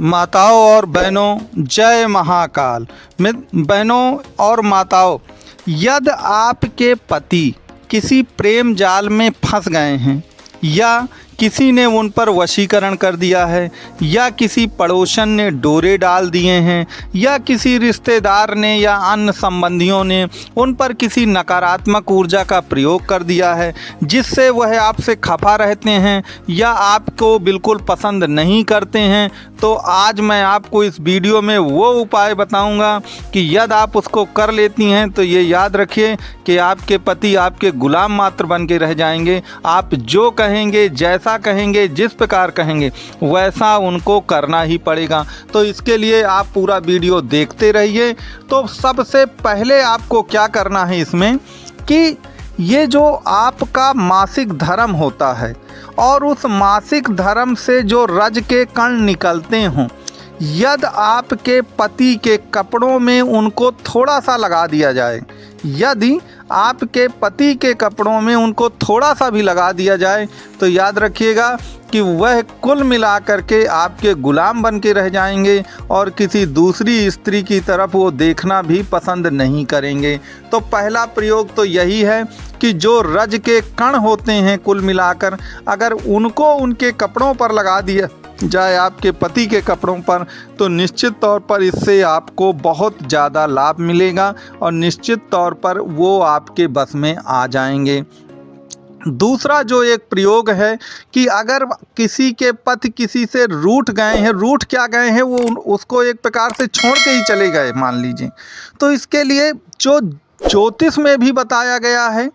माताओं और बहनों, जय महाकाल। बहनों और माताओं, यदि आपके पति किसी प्रेम जाल में फंस गए हैं या किसी ने उन पर वशीकरण कर दिया है या किसी पड़ोसन ने डोरे डाल दिए हैं या किसी रिश्तेदार ने या अन्य संबंधियों ने उन पर किसी नकारात्मक ऊर्जा का प्रयोग कर दिया है जिससे वह आपसे खफा रहते हैं या आपको बिल्कुल पसंद नहीं करते हैं, तो आज मैं आपको इस वीडियो में वो उपाय बताऊंगा कि यदि आप उसको कर लेती हैं तो ये याद रखिए कि आपके पति आपके गुलाम मात्र बन के रह जाएंगे। आप जो कहेंगे, जैसा कहेंगे, जिस प्रकार कहेंगे वैसा उनको करना ही पड़ेगा। तो इसके लिए आप पूरा वीडियो देखते रहिए। तो सबसे पहले आपको क्या करना है इसमें कि ये जो आपका मासिक धर्म होता है और उस मासिक धर्म से जो रज के कण निकलते हों, यदि आपके पति के कपड़ों में उनको थोड़ा सा लगा दिया जाए, यदि आपके पति के कपड़ों में उनको थोड़ा सा भी लगा दिया जाए तो याद रखिएगा कि वह कुल मिलाकर के आपके गुलाम बन के रह जाएंगे और किसी दूसरी स्त्री की तरफ वो देखना भी पसंद नहीं करेंगे। तो पहला प्रयोग तो यही है कि जो रज के कण होते हैं कुल मिलाकर, अगर उनको उनके कपड़ों पर लगा दिया जाए, आपके पति के कपड़ों पर, तो निश्चित तौर पर इससे आपको बहुत ज़्यादा लाभ मिलेगा और निश्चित तौर पर वो आपके बस में आ जाएंगे। दूसरा जो एक प्रयोग है कि अगर किसी के पति किसी से रूठ गए हैं, रूठ क्या गए हैं, वो उसको एक प्रकार से छोड़ के ही चले गए मान लीजिए, तो इसके लिए जो ज्योतिष में भी बताया गया है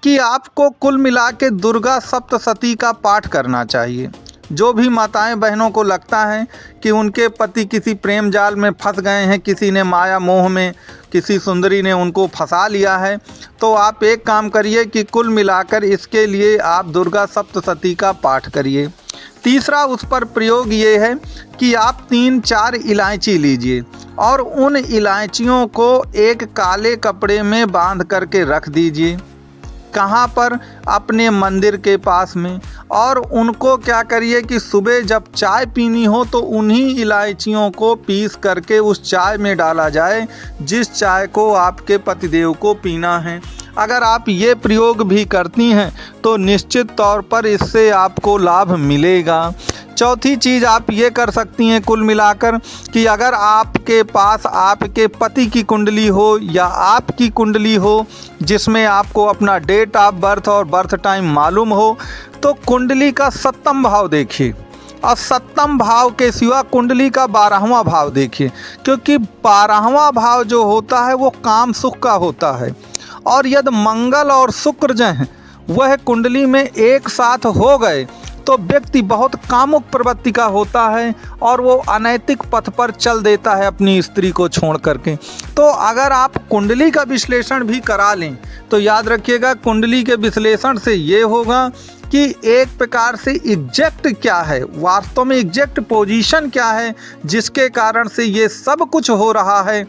कि आपको कुल मिला के दुर्गा सप्तशती का पाठ करना चाहिए। जो भी माताएं बहनों को लगता है कि उनके पति किसी प्रेम जाल में फंस गए हैं, किसी ने माया मोह में, किसी सुंदरी ने उनको फंसा लिया है, तो आप एक काम करिए कि कुल मिलाकर इसके लिए आप दुर्गा सप्तशती का पाठ करिए। तीसरा उस पर प्रयोग ये है कि आप 3-4 इलायची लीजिए और उन इलायचियों को एक काले कपड़े में बांध करके रख दीजिए। कहाँ पर? अपने मंदिर के पास में। और उनको क्या करिए कि सुबह जब चाय पीनी हो तो उन्हीं इलायचियों को पीस करके उस चाय में डाला जाए जिस चाय को आपके पतिदेव को पीना है। अगर आप ये प्रयोग भी करती हैं तो निश्चित तौर पर इससे आपको लाभ मिलेगा। चौथी चीज़ आप ये कर सकती हैं कुल मिलाकर कि अगर आपके पास आपके पति की कुंडली हो या आपकी कुंडली हो जिसमें आपको अपना डेट ऑफ बर्थ और बर्थ टाइम मालूम हो, तो कुंडली का 7वां भाव देखिए और 7वां भाव के सिवा कुंडली का 12वां भाव देखिए, क्योंकि 12वां भाव जो होता है वो काम सुख का होता है। और यदि मंगल और शुक्र जो हैं वह कुंडली में एक साथ हो गए तो व्यक्ति बहुत कामुक प्रवृत्ति का होता है और वो अनैतिक पथ पर चल देता है अपनी स्त्री को छोड़ करके। तो अगर आप कुंडली का विश्लेषण भी करा लें तो याद रखिएगा कुंडली के विश्लेषण से ये होगा कि एक प्रकार से एग्जैक्ट क्या है, वास्तव में एग्जैक्ट पोजीशन क्या है जिसके कारण से ये सब कुछ हो रहा है,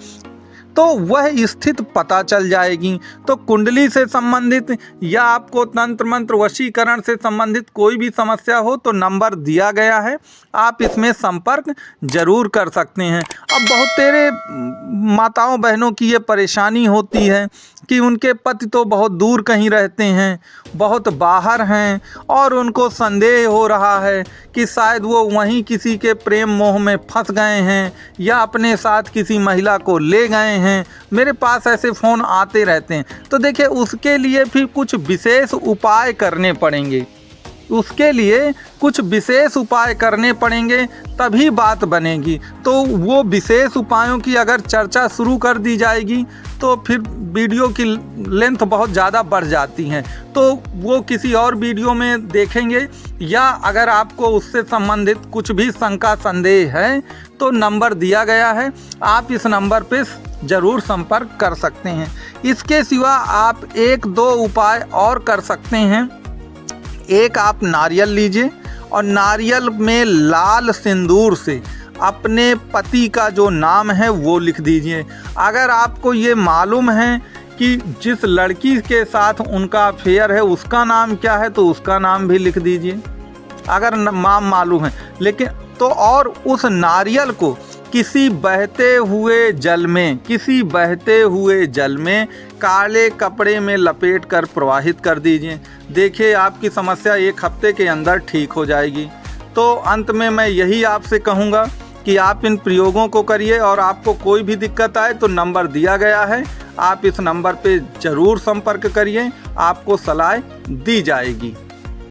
तो वह स्थिति पता चल जाएगी। तो कुंडली से संबंधित या आपको तंत्र मंत्र वशीकरण से संबंधित कोई भी समस्या हो तो नंबर दिया गया है, आप इसमें संपर्क जरूर कर सकते हैं। अब बहुत तेरे माताओं बहनों की ये परेशानी होती है कि उनके पति तो बहुत दूर कहीं रहते हैं, बहुत बाहर हैं और उनको संदेह हो रहा है कि शायद वो वहीं किसी के प्रेम मोह में फंस गए हैं या अपने साथ किसी महिला को ले गए हैं। मेरे पास ऐसे फ़ोन आते रहते हैं। तो देखिए उसके लिए भी कुछ विशेष उपाय करने पड़ेंगे, उसके लिए कुछ विशेष उपाय करने पड़ेंगे तभी बात बनेगी। तो वो विशेष उपायों की अगर चर्चा शुरू कर दी जाएगी तो फिर वीडियो की लेंथ बहुत ज़्यादा बढ़ जाती हैं, तो वो किसी और वीडियो में देखेंगे। या अगर आपको उससे संबंधित कुछ भी शंका संदेह है तो नंबर दिया गया है, आप इस नंबर पे ज़रूर संपर्क कर सकते हैं। इसके सिवा आप 1-2 उपाय और कर सकते हैं। एक आप नारियल लीजिए और नारियल में लाल सिंदूर से अपने पति का जो नाम है वो लिख दीजिए। अगर आपको ये मालूम है कि जिस लड़की के साथ उनका अफेयर है उसका नाम क्या है तो उसका नाम भी लिख दीजिए, अगर नाम मालूम है। लेकिन तो और उस नारियल को किसी बहते हुए जल में काले कपड़े में लपेट कर प्रवाहित कर दीजिए। देखिए आपकी समस्या 1 हफ्ते के अंदर ठीक हो जाएगी। तो अंत में मैं यही आपसे कहूँगा कि आप इन प्रयोगों को करिए और आपको कोई भी दिक्कत आए तो नंबर दिया गया है, आप इस नंबर पे ज़रूर संपर्क करिए, आपको सलाह दी जाएगी।